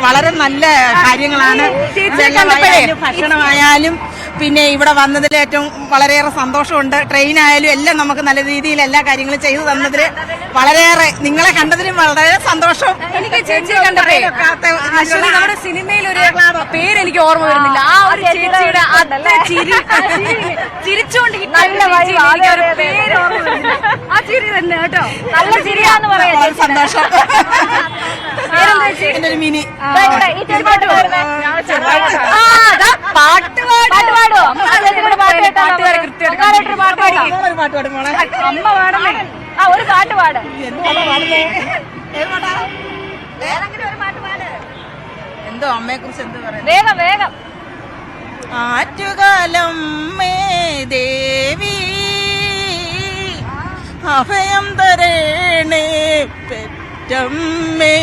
വളരെ നല്ല കാര്യങ്ങളാണ്. ഭക്ഷണമായാലും പിന്നെ ഇവിടെ വന്നതിൽ ഏറ്റവും വളരെയേറെ സന്തോഷമുണ്ട്. ട്രെയിൻ ആയാലും എല്ലാം നമുക്ക് നല്ല രീതിയിൽ എല്ലാ കാര്യങ്ങളും ചെയ്തു തന്നതിൽ വളരെയേറെ, നിങ്ങളെ കണ്ടതിലും വളരെ സന്തോഷം. എനിക്ക് ചേച്ചിയെ കണ്ടപ്പോഴേ നമ്മുടെ സിനിമയിൽ ഒരു പേര് എനിക്ക് ഓർമ്മ വരുന്നില്ല. ആ ഒരു ചേച്ചിയുടെ ചിരിച്ചുകൊണ്ട് പേര് ഓർമ്മ വരുന്നില്ല. ആ ചിരി തന്നെ കേട്ടോ, നല്ല ചിരിയാന്ന് പറയാം. സന്തോഷം. മിനി അമ്മ പാടണേ. ആ ഒരു പാട്ട് പാട്. എന്തോ അമ്മയെ കുറിച്ച് എന്ത് പറയാം? വേഗം വേഗം. ആറ്റുകാലം മേ ദേവി അഭയം തരേണേ പെറ്റമ്മേ,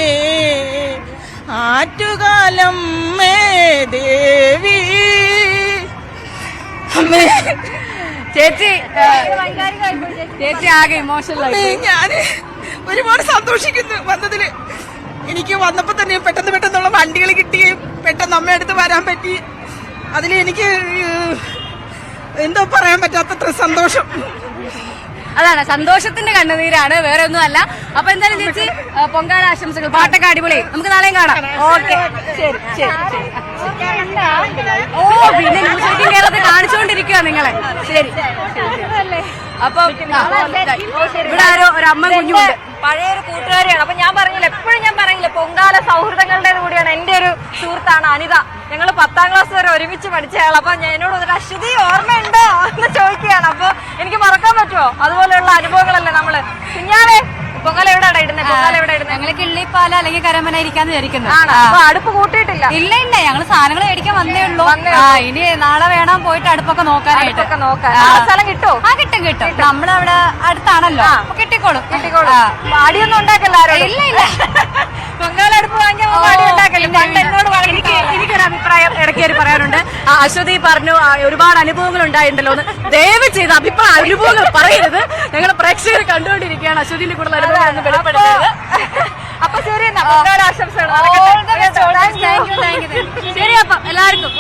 ആറ്റുകാലം മേ ദേവി. ചേച്ചി ചേച്ചി ആകെ ഇമോഷണൽ. ഞാൻ ഒരുപാട് സന്തോഷിക്കുന്നു വന്നതില്. എനിക്ക് വന്നപ്പോ തന്നെ പെട്ടെന്നുള്ള വണ്ടികൾ കിട്ടുകയും പെട്ടെന്ന് അമ്മയടുത്ത് വരാൻ പറ്റി. അതിലെനിക്ക് എന്തോ പറയാൻ പറ്റാത്തത്ര സന്തോഷം. അതാണ്, സന്തോഷത്തിന്റെ കണ്ണുനീരാണ്, വേറെ ഒന്നും അല്ല. അപ്പൊ എന്തായാലും ചേച്ചി പൊങ്കാല ആശംസകൾ. പാട്ടൊക്കെ അടിപൊളി. നമുക്ക് നാളെയും കാണാം. ഓക്കെ, ശരി ശരി ശരി. ഓ പിന്നെ ന്യൂസ് 18 കേരളത്തിൽ കാണിച്ചുകൊണ്ടിരിക്കുക നിങ്ങളെ. ശരി. അപ്പൊ ഇവിടെ ആരോ ഒരു അമ്മ കുഞ്ഞുണ്ട്, പഴയൊരു കൂട്ടുകാരിയാണ്. അപ്പൊ ഞാൻ പറഞ്ഞില്ല, എപ്പോഴും ഞാൻ പറഞ്ഞില്ല, പൊങ്കാല സൗഹൃദങ്ങളുടെ കൂടിയാണ്. എന്റെ ഒരു സുഹൃത്താണ് അനിത. ഞങ്ങൾ 10ാം ക്ലാസ് വരെ ഒരുമിച്ച് പഠിച്ചയാൾ. അപ്പൊ എന്നോട് ഒരു അശ്വതി ഓർമ്മയുണ്ടോ എന്ന് ചോദിക്കുകയാണ്. അപ്പൊ എനിക്ക് മറക്കാൻ പറ്റുമോ? അതുപോലെയുള്ള അനുഭവങ്ങളല്ലേ നമ്മള്. കുഞ്ഞാവേ, പൊങ്കാല എവിടെയാണ് ഇടുന്നത്? പൊങ്കാല എവിടെ ഇടുന്നത്? ഞങ്ങള് കിള്ളിപ്പാല അല്ലെങ്കിൽ കരമന ഇരിക്കാന്ന് വിചാരിക്കുന്നത്. അപ്പൊ അടുപ്പ് കൂട്ടിയിട്ടില്ല? ഇല്ല ഇല്ല, ഞങ്ങള് സാധനങ്ങൾ മേടിക്കാൻ വന്നേ ഉള്ളൂ. ഇനി നാളെ വേണം പോയിട്ട് അടുപ്പൊക്കെ നോക്കാനായിട്ട്. സ്ഥലം കിട്ടുമോ? ആ കിട്ടും കിട്ടും. നമ്മളവിടെ അടുത്താണല്ലോ, കിട്ടിക്കോളും. അടിയൊന്നും ഉണ്ടാക്കല്ലോ? ഇല്ല ഇല്ല, പൊങ്കാല അടുപ്പ് വാങ്ങിയാൽ അടി ഉണ്ടാക്കല്ലോ. എന്നോട് എനിക്കൊരു അഭിപ്രായം ഇടയ്ക്കേറി പറയാനുണ്ട്. അശ്വതി പറഞ്ഞു ഒരുപാട് അനുഭവങ്ങൾ ഉണ്ടായിട്ടുണ്ടല്ലോ എന്ന്. ദയവ് ചെയ്ത് അനുഭവങ്ങൾ പറയരുത്. ഞങ്ങൾ പ്രേക്ഷകർ കണ്ടുകൊണ്ടിരിക്കുകയാണ്. അശ്വതിന്റെ കൂടുതൽ അനുഭവം വെളിപ്പെടുത്തരുത്. അപ്പൊ ശരി, പൊങ്കാല ആശംസകൾ. ശരി, അപ്പം എല്ലാവർക്കും